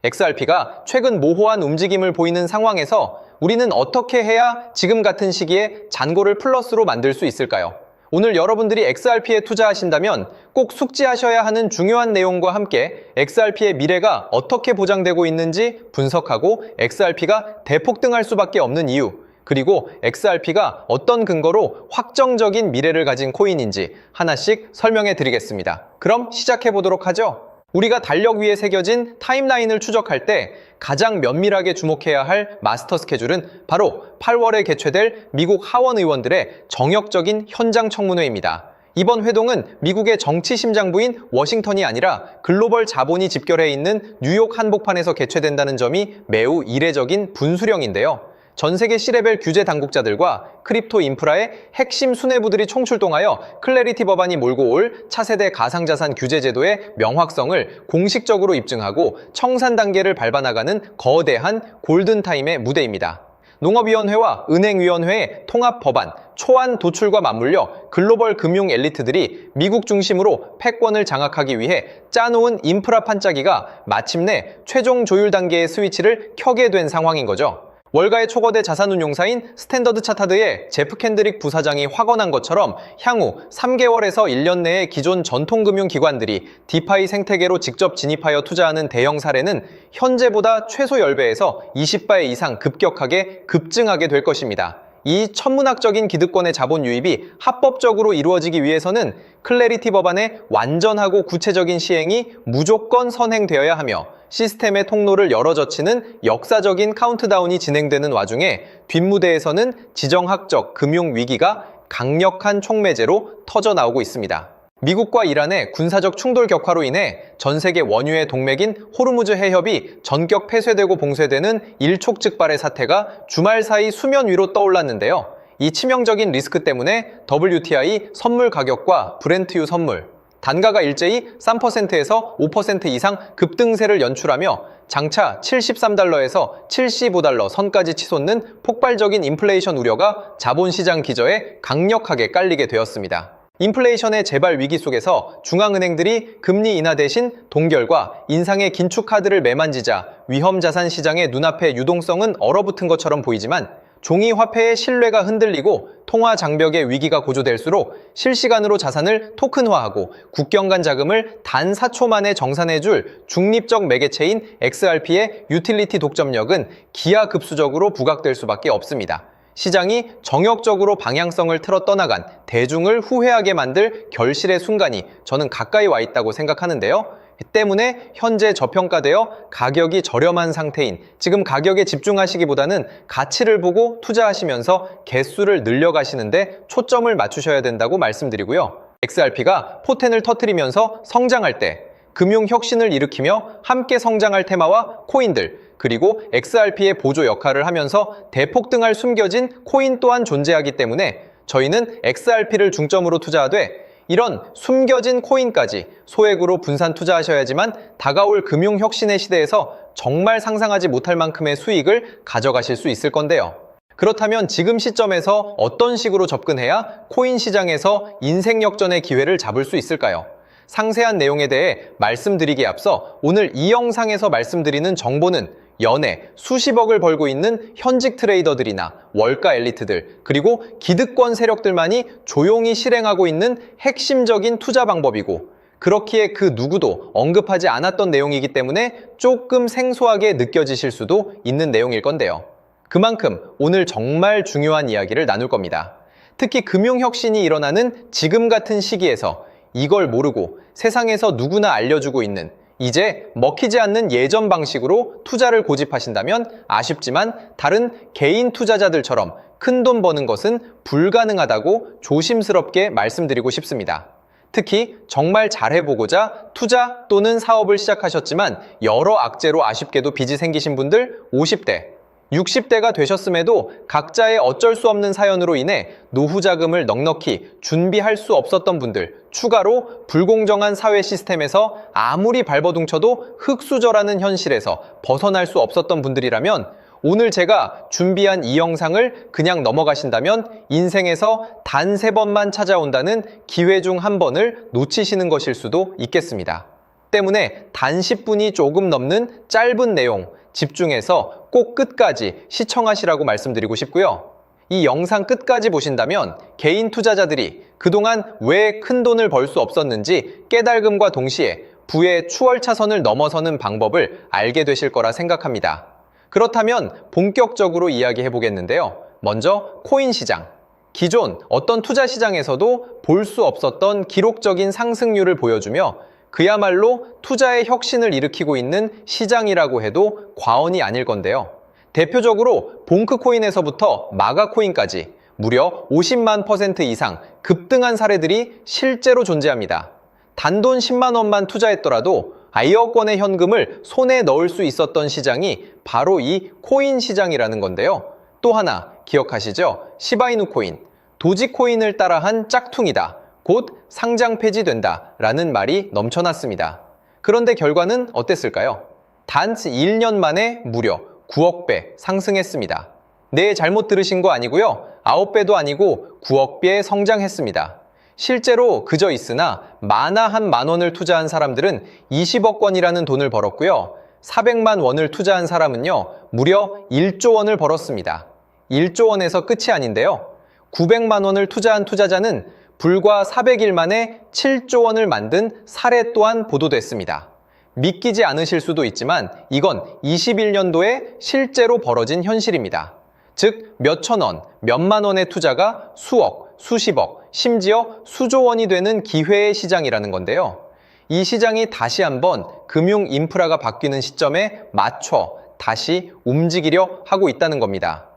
XRP가 최근 모호한 움직임을 보이는 상황에서 우리는 어떻게 해야 지금 같은 시기에 잔고를 플러스로 만들 수 있을까요? 오늘 여러분들이 XRP에 투자하신다면 꼭 숙지하셔야 하는 중요한 내용과 함께 XRP의 미래가 어떻게 보장되고 있는지 분석하고 XRP가 대폭등할 수밖에 없는 이유, 그리고 XRP가 어떤 근거로 확정적인 미래를 가진 코인인지 하나씩 설명해 드리겠습니다. 그럼 시작해 보도록 하죠. 우리가 달력 위에 새겨진 타임라인을 추적할 때 가장 면밀하게 주목해야 할 마스터 스케줄은 바로 8월에 개최될 미국 하원 의원들의 정역적인 현장 청문회입니다. 이번 회동은 미국의 정치 심장부인 워싱턴이 아니라 글로벌 자본이 집결해 있는 뉴욕 한복판에서 개최된다는 점이 매우 이례적인 분수령인데요. 전 세계 C레벨 규제 당국자들과 크립토 인프라의 핵심 수뇌부들이 총출동하여 클래리티 법안이 몰고 올 차세대 가상자산 규제 제도의 명확성을 공식적으로 입증하고 청산 단계를 밟아나가는 거대한 골든타임의 무대입니다. 농업위원회와 은행위원회의 통합 법안, 초안 도출과 맞물려 글로벌 금융 엘리트들이 미국 중심으로 패권을 장악하기 위해 짜놓은 인프라 판짜기가 마침내 최종 조율 단계의 스위치를 켜게 된 상황인 거죠. 월가의 초거대 자산운용사인 스탠더드 차타드의 제프 캔드릭 부사장이 확언한 것처럼 향후 3개월에서 1년 내에 기존 전통금융기관들이 디파이 생태계로 직접 진입하여 투자하는 대형 사례는 현재보다 최소 10배에서 20배 이상 급격하게 급증하게 될 것입니다. 이 천문학적인 기득권의 자본 유입이 합법적으로 이루어지기 위해서는 클래리티 법안의 완전하고 구체적인 시행이 무조건 선행되어야 하며 시스템의 통로를 열어젖히는 역사적인 카운트다운이 진행되는 와중에 뒷무대에서는 지정학적 금융위기가 강력한 촉매제로 터져나오고 있습니다. 미국과 이란의 군사적 충돌 격화로 인해 전 세계 원유의 동맥인 호르무즈 해협이 전격 폐쇄되고 봉쇄되는 일촉즉발의 사태가 주말 사이 수면 위로 떠올랐는데요. 이 치명적인 리스크 때문에 WTI 선물 가격과 브렌트유 선물, 단가가 일제히 3%에서 5% 이상 급등세를 연출하며 장차 73달러에서 75달러 선까지 치솟는 폭발적인 인플레이션 우려가 자본시장 기저에 강력하게 깔리게 되었습니다. 인플레이션의 재발 위기 속에서 중앙은행들이 금리 인하 대신 동결과 인상의 긴축 카드를 매만지자 위험자산 시장의 눈앞에 유동성은 얼어붙은 것처럼 보이지만 종이 화폐의 신뢰가 흔들리고 통화 장벽의 위기가 고조될수록 실시간으로 자산을 토큰화하고 국경 간 자금을 단 4초 만에 정산해줄 중립적 매개체인 XRP의 유틸리티 독점력은 기하급수적으로 부각될 수밖에 없습니다. 시장이 정역적으로 방향성을 틀어 떠나간 대중을 후회하게 만들 결실의 순간이 저는 가까이 와 있다고 생각하는데요. 때문에 현재 저평가되어 가격이 저렴한 상태인 지금 가격에 집중하시기보다는 가치를 보고 투자하시면서 개수를 늘려가시는데 초점을 맞추셔야 된다고 말씀드리고요. XRP가 포텐을 터뜨리면서 성장할 때 금융혁신을 일으키며 함께 성장할 테마와 코인들, 그리고 XRP의 보조 역할을 하면서 대폭등할 숨겨진 코인 또한 존재하기 때문에 저희는 XRP를 중점으로 투자하되 이런 숨겨진 코인까지 소액으로 분산 투자하셔야지만 다가올 금융혁신의 시대에서 정말 상상하지 못할 만큼의 수익을 가져가실 수 있을 건데요. 그렇다면 지금 시점에서 어떤 식으로 접근해야 코인 시장에서 인생 역전의 기회를 잡을 수 있을까요? 상세한 내용에 대해 말씀드리기에 앞서 오늘 이 영상에서 말씀드리는 정보는 연에 수십억을 벌고 있는 현직 트레이더들이나 월가 엘리트들, 그리고 기득권 세력들만이 조용히 실행하고 있는 핵심적인 투자 방법이고 그렇기에 그 누구도 언급하지 않았던 내용이기 때문에 조금 생소하게 느껴지실 수도 있는 내용일 건데요. 그만큼 오늘 정말 중요한 이야기를 나눌 겁니다. 특히 금융혁신이 일어나는 지금 같은 시기에서 이걸 모르고 세상에서 누구나 알려주고 있는 이제 먹히지 않는 예전 방식으로 투자를 고집하신다면 아쉽지만 다른 개인 투자자들처럼 큰돈 버는 것은 불가능하다고 조심스럽게 말씀드리고 싶습니다. 특히 정말 잘해보고자 투자 또는 사업을 시작하셨지만 여러 악재로 아쉽게도 빚이 생기신 분들 50대, 60대가 되셨음에도 각자의 어쩔 수 없는 사연으로 인해 노후 자금을 넉넉히 준비할 수 없었던 분들, 추가로 불공정한 사회 시스템에서 아무리 발버둥쳐도 흙수저라는 현실에서 벗어날 수 없었던 분들이라면 오늘 제가 준비한 이 영상을 그냥 넘어가신다면 인생에서 단 3번만 찾아온다는 기회 중 한 번을 놓치시는 것일 수도 있겠습니다. 때문에 단 10분이 조금 넘는 짧은 내용 집중해서 꼭 끝까지 시청하시라고 말씀드리고 싶고요. 이 영상 끝까지 보신다면 개인 투자자들이 그동안 왜 큰 돈을 벌 수 없었는지 깨달음과 동시에 부의 추월차선을 넘어서는 방법을 알게 되실 거라 생각합니다. 그렇다면 본격적으로 이야기해 보겠는데요. 먼저 코인 시장. 기존 어떤 투자 시장에서도 볼 수 없었던 기록적인 상승률을 보여주며 그야말로 투자의 혁신을 일으키고 있는 시장이라고 해도 과언이 아닐 건데요. 대표적으로 봉크코인에서부터 마가코인까지 무려 50만 % 이상 급등한 사례들이 실제로 존재합니다. 단돈 10만 원만 투자했더라도 1억 원의 현금을 손에 넣을 수 있었던 시장이 바로 이 코인 시장이라는 건데요. 또 하나 기억하시죠? 시바이누 코인, 도지코인을 따라한 짝퉁이다. 곧 상장 폐지된다. 라는 말이 넘쳐났습니다. 그런데 결과는 어땠을까요? 단 1년 만에 무려 9억 배 상승했습니다. 네, 잘못 들으신 거 아니고요. 9배도 아니고 9억 배 성장했습니다. 실제로 그저 있으나 만화 한 만 원을 투자한 사람들은 20억 원이라는 돈을 벌었고요. 400만 원을 투자한 사람은요, 무려 1조 원을 벌었습니다. 1조 원에서 끝이 아닌데요. 900만 원을 투자한 투자자는 불과 400일 만에 7조 원을 만든 사례 또한 보도됐습니다. 믿기지 않으실 수도 있지만 이건 21년도에 실제로 벌어진 현실입니다. 즉, 몇천 원, 몇만 원의 투자가 수억, 수십억, 심지어 수조 원이 되는 기회의 시장이라는 건데요. 이 시장이 다시 한번 금융 인프라가 바뀌는 시점에 맞춰 다시 움직이려 하고 있다는 겁니다.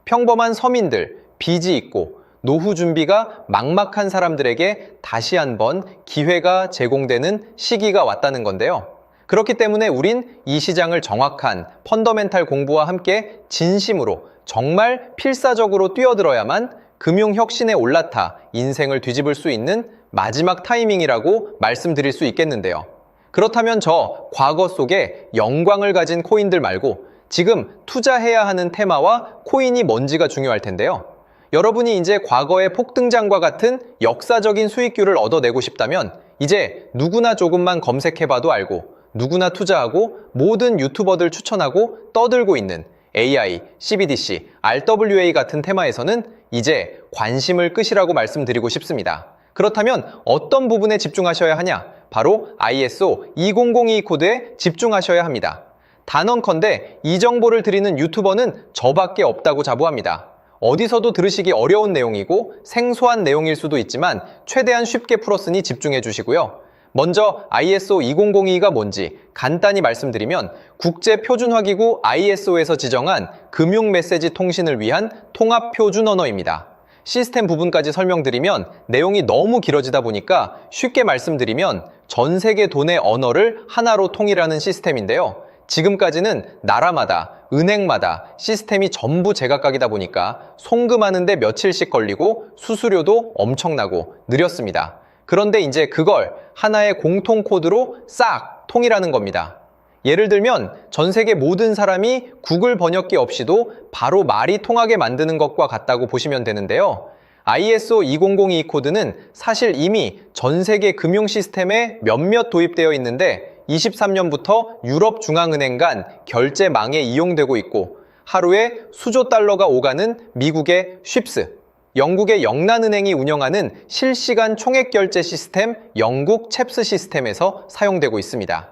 평범한 서민들, 빚이 있고 노후 준비가 막막한 사람들에게 다시 한번 기회가 제공되는 시기가 왔다는 건데요. 그렇기 때문에 우린 이 시장을 정확한 펀더멘탈 공부와 함께 진심으로 정말 필사적으로 뛰어들어야만 금융혁신에 올라타 인생을 뒤집을 수 있는 마지막 타이밍이라고 말씀드릴 수 있겠는데요. 그렇다면 저 과거 속에 영광을 가진 코인들 말고 지금 투자해야 하는 테마와 코인이 뭔지가 중요할 텐데요. 여러분이 이제 과거의 폭등장과 같은 역사적인 수익률을 얻어내고 싶다면 이제 누구나 조금만 검색해봐도 알고 누구나 투자하고 모든 유튜버들 추천하고 떠들고 있는 AI, CBDC, RWA 같은 테마에서는 이제 관심을 끄시라고 말씀드리고 싶습니다. 그렇다면 어떤 부분에 집중하셔야 하냐? 바로 ISO 2002 코드에 집중하셔야 합니다. 단언컨대 이 정보를 드리는 유튜버는 저밖에 없다고 자부합니다. 어디서도 들으시기 어려운 내용이고 생소한 내용일 수도 있지만 최대한 쉽게 풀었으니 집중해 주시고요. 먼저 ISO 2002가 뭔지 간단히 말씀드리면 국제표준화기구 ISO에서 지정한 금융메시지 통신을 위한 통합표준 언어입니다. 시스템 부분까지 설명드리면 내용이 너무 길어지다 보니까 쉽게 말씀드리면 전 세계 돈의 언어를 하나로 통일하는 시스템인데요. 지금까지는 나라마다, 은행마다 시스템이 전부 제각각이다 보니까 송금하는데 며칠씩 걸리고 수수료도 엄청나고 느렸습니다. 그런데 이제 그걸 하나의 공통 코드로 싹 통일하는 겁니다. 예를 들면 전 세계 모든 사람이 구글 번역기 없이도 바로 말이 통하게 만드는 것과 같다고 보시면 되는데요. ISO 2002 코드는 사실 이미 전 세계 금융 시스템에 몇몇 도입되어 있는데 23년부터 유럽중앙은행 간 결제망에 이용되고 있고 하루에 수조 달러가 오가는 미국의 쉽스, 영국의 영란은행이 운영하는 실시간 총액결제 시스템 영국 챕스 시스템에서 사용되고 있습니다.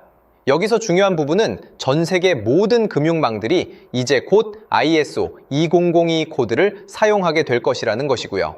여기서 중요한 부분은 전 세계 모든 금융망들이 이제 곧 ISO 2002 코드를 사용하게 될 것이라는 것이고요.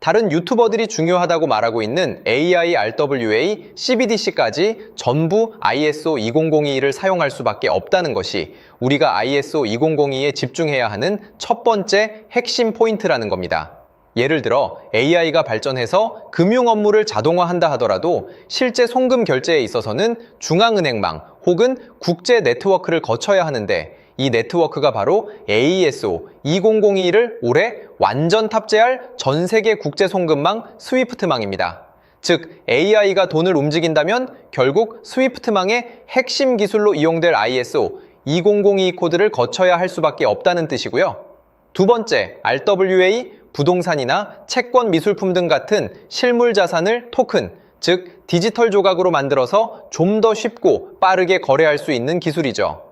다른 유튜버들이 중요하다고 말하고 있는 AI, RWA, CBDC까지 전부 ISO 2002를 사용할 수밖에 없다는 것이 우리가 ISO 2002에 집중해야 하는 첫 번째 핵심 포인트라는 겁니다. 예를 들어 AI가 발전해서 금융 업무를 자동화한다 하더라도 실제 송금 결제에 있어서는 중앙은행망 혹은 국제 네트워크를 거쳐야 하는데 이 네트워크가 바로 AESO 2002를 올해 완전 탑재할 전 세계 국제 송금망 스위프트망입니다. 즉 AI가 돈을 움직인다면 결국 스위프트망의 핵심 기술로 이용될 ISO 2002 코드를 거쳐야 할 수밖에 없다는 뜻이고요. 두 번째, RWA, 부동산이나 채권 미술품 등 같은 실물 자산을 토큰, 즉 디지털 조각으로 만들어서 좀 더 쉽고 빠르게 거래할 수 있는 기술이죠.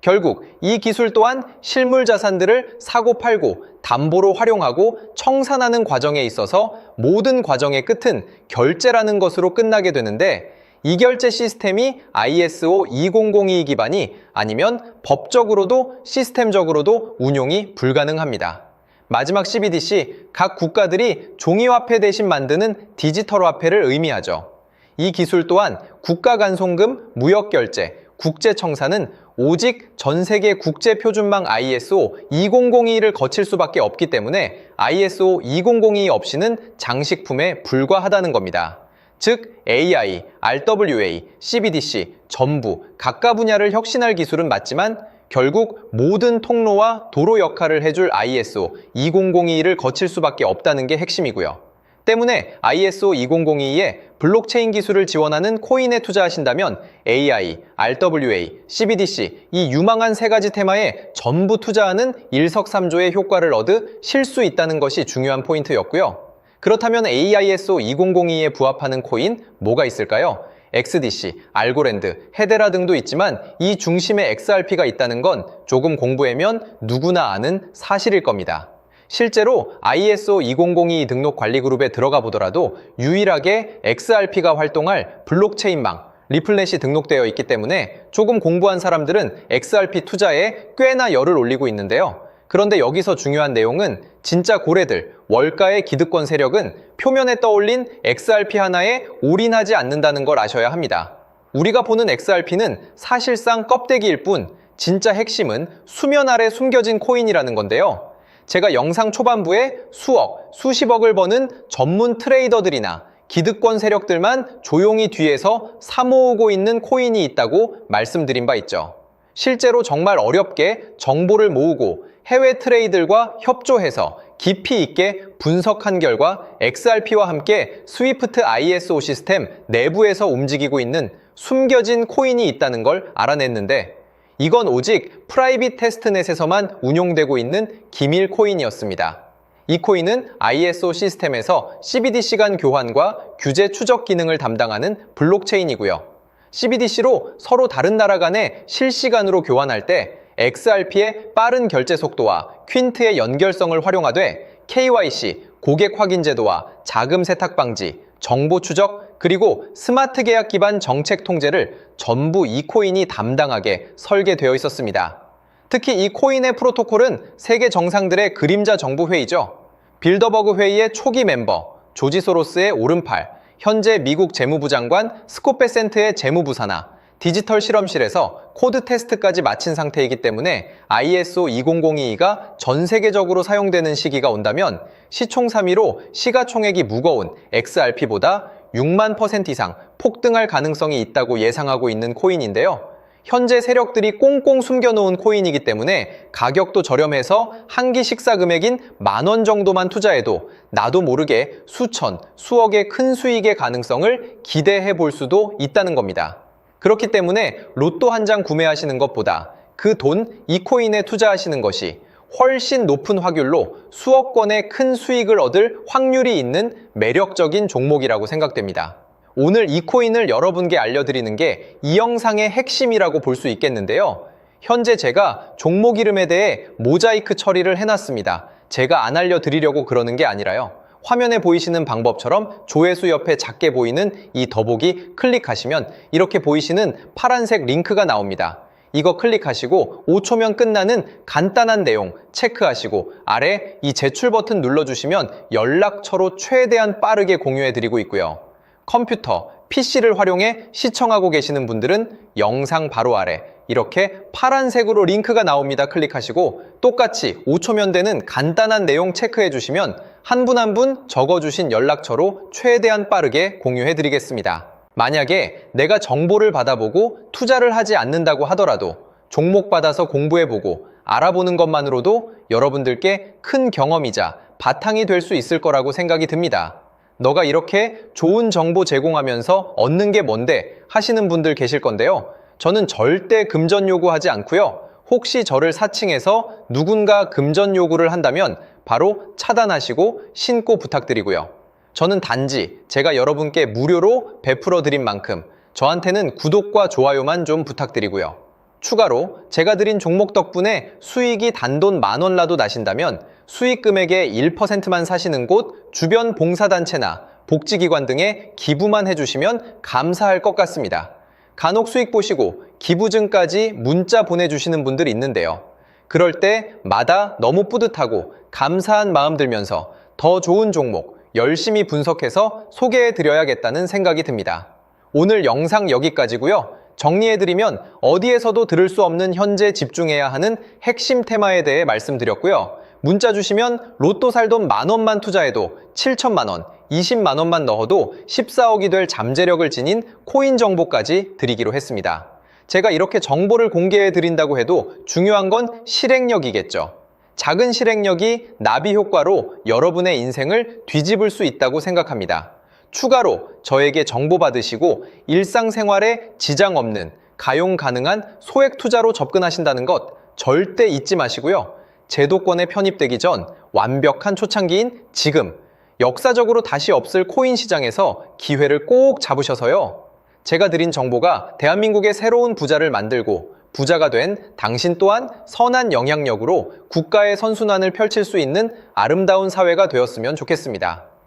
결국 이 기술 또한 실물 자산들을 사고 팔고 담보로 활용하고 청산하는 과정에 있어서 모든 과정의 끝은 결제라는 것으로 끝나게 되는데, 이 결제 시스템이 ISO 2002 기반이 아니면 법적으로도 시스템적으로도 운용이 불가능합니다. 마지막 CBDC, 각 국가들이 종이화폐 대신 만드는 디지털 화폐를 의미하죠. 이 기술 또한 국가간송금, 무역결제, 국제청산은 오직 전세계 국제표준망 ISO 2002를 거칠 수밖에 없기 때문에 ISO 2002 없이는 장식품에 불과하다는 겁니다. 즉 AI, RWA, CBDC 전부 각각 분야를 혁신할 기술은 맞지만 결국 모든 통로와 도로 역할을 해줄 ISO 2002를 거칠 수밖에 없다는 게 핵심이고요. 때문에 ISO 2002에 블록체인 기술을 지원하는 코인에 투자하신다면 AI, RWA, CBDC 이 유망한 세 가지 테마에 전부 투자하는 일석삼조의 효과를 얻으실 수 있다는 것이 중요한 포인트였고요. 그렇다면 AISO 2002에 부합하는 코인 뭐가 있을까요? XDC, 알고랜드, 헤데라 등도 있지만 이 중심에 XRP가 있다는 건 조금 공부하면 누구나 아는 사실일 겁니다. 실제로 ISO 2002 등록 관리 그룹에 들어가 보더라도 유일하게 XRP가 활동할 블록체인망, 리플넷이 등록되어 있기 때문에 조금 공부한 사람들은 XRP 투자에 꽤나 열을 올리고 있는데요. 그런데 여기서 중요한 내용은 진짜 고래들, 월가의 기득권 세력은 표면에 떠올린 XRP 하나에 올인하지 않는다는 걸 아셔야 합니다. 우리가 보는 XRP는 사실상 껍데기일 뿐 진짜 핵심은 수면 아래 숨겨진 코인이라는 건데요. 제가 영상 초반부에 수억, 수십억을 버는 전문 트레이더들이나 기득권 세력들만 조용히 뒤에서 사모으고 있는 코인이 있다고 말씀드린 바 있죠. 실제로 정말 어렵게 정보를 모으고 해외 트레이더들과 협조해서 깊이 있게 분석한 결과 XRP와 함께 스위프트 ISO 시스템 내부에서 움직이고 있는 숨겨진 코인이 있다는 걸 알아냈는데, 이건 오직 프라이빗 테스트넷에서만 운용되고 있는 기밀 코인이었습니다. 이 코인은 ISO 시스템에서 CBDC 간 교환과 규제 추적 기능을 담당하는 블록체인이고요. CBDC로 서로 다른 나라 간에 실시간으로 교환할 때 XRP의 빠른 결제 속도와 퀸트의 연결성을 활용하되 KYC, 고객 확인 제도와 자금 세탁 방지, 정보 추적, 그리고 스마트 계약 기반 정책 통제를 전부 이 코인이 담당하게 설계되어 있었습니다. 특히 이 코인의 프로토콜은 세계 정상들의 그림자 정부 회의죠. 빌더버그 회의의 초기 멤버, 조지 소로스의 오른팔, 현재 미국 재무부 장관 스콧 베센트의 재무부 산하, 디지털 실험실에서 코드 테스트까지 마친 상태이기 때문에 ISO 2002가 전 세계적으로 사용되는 시기가 온다면 시총삼위로 시가총액이 무거운 XRP보다 6만 % 이상 폭등할 가능성이 있다고 예상하고 있는 코인인데요. 현재 세력들이 꽁꽁 숨겨놓은 코인이기 때문에 가격도 저렴해서 한 끼 식사 금액인 10,000원 정도만 투자해도 나도 모르게 수천, 수억의 큰 수익의 가능성을 기대해 볼 수도 있다는 겁니다. 그렇기 때문에 로또 한 장 구매하시는 것보다 그 돈, 이 코인에 투자하시는 것이 훨씬 높은 확률로 수억 원의 큰 수익을 얻을 확률이 있는 매력적인 종목이라고 생각됩니다. 오늘 이 코인을 여러분께 알려드리는 게 이 영상의 핵심이라고 볼 수 있겠는데요. 현재 제가 종목 이름에 대해 모자이크 처리를 해놨습니다. 제가 안 알려드리려고 그러는 게 아니라요. 화면에 보이시는 방법처럼 조회수 옆에 작게 보이는 이 더보기 클릭하시면 이렇게 보이시는 파란색 링크가 나옵니다. 이거 클릭하시고 5초면 끝나는 간단한 내용 체크하시고 아래 이 제출 버튼 눌러주시면 연락처로 최대한 빠르게 공유해드리고 있고요. 컴퓨터, PC를 활용해 시청하고 계시는 분들은 영상 바로 아래 이렇게 파란색으로 링크가 나옵니다. 클릭하시고 똑같이 5초면 되는 간단한 내용 체크해 주시면 한 분 한 분 적어주신 연락처로 최대한 빠르게 공유해 드리겠습니다. 만약에 내가 정보를 받아보고 투자를 하지 않는다고 하더라도 종목 받아서 공부해보고 알아보는 것만으로도 여러분들께 큰 경험이자 바탕이 될 수 있을 거라고 생각이 듭니다. 너가 이렇게 좋은 정보 제공하면서 얻는 게 뭔데 하시는 분들 계실 건데요. 저는 절대 금전 요구하지 않고요. 혹시 저를 사칭해서 누군가 금전 요구를 한다면 바로 차단하시고 신고 부탁드리고요. 저는 단지 제가 여러분께 무료로 베풀어 드린 만큼 저한테는 구독과 좋아요만 좀 부탁드리고요. 추가로 제가 드린 종목 덕분에 수익이 단돈 10,000원라도 나신다면 수익 금액의 1%만 사시는 곳 주변 봉사단체나 복지기관 등에 기부만 해주시면 감사할 것 같습니다. 간혹 수익 보시고 기부증까지 문자 보내주시는 분들 있는데요. 그럴 때마다 너무 뿌듯하고 감사한 마음 들면서 더 좋은 종목 열심히 분석해서 소개해드려야겠다는 생각이 듭니다. 오늘 영상 여기까지고요. 정리해드리면 어디에서도 들을 수 없는 현재 집중해야 하는 핵심 테마에 대해 말씀드렸고요. 문자 주시면 로또 살 돈 10,000원만 투자해도 7천만 원, 20만 원만 넣어도 14억이 될 잠재력을 지닌 코인 정보까지 드리기로 했습니다. 제가 이렇게 정보를 공개해 드린다고 해도 중요한 건 실행력이겠죠. 작은 실행력이 나비 효과로 여러분의 인생을 뒤집을 수 있다고 생각합니다. 추가로 저에게 정보 받으시고 일상생활에 지장 없는 가용 가능한 소액 투자로 접근하신다는 것 절대 잊지 마시고요. 제도권에 편입되기 전 완벽한 초창기인 지금 역사적으로 다시 없을 코인 시장에서 기회를 꼭 잡으셔서요. 제가 드린 정보가 대한민국의 새로운 부자를 만들고 부자가 된 당신 또한 선한 영향력으로 국가의 선순환을 펼칠 수 있는 아름다운 사회가 되었으면 좋겠습니다.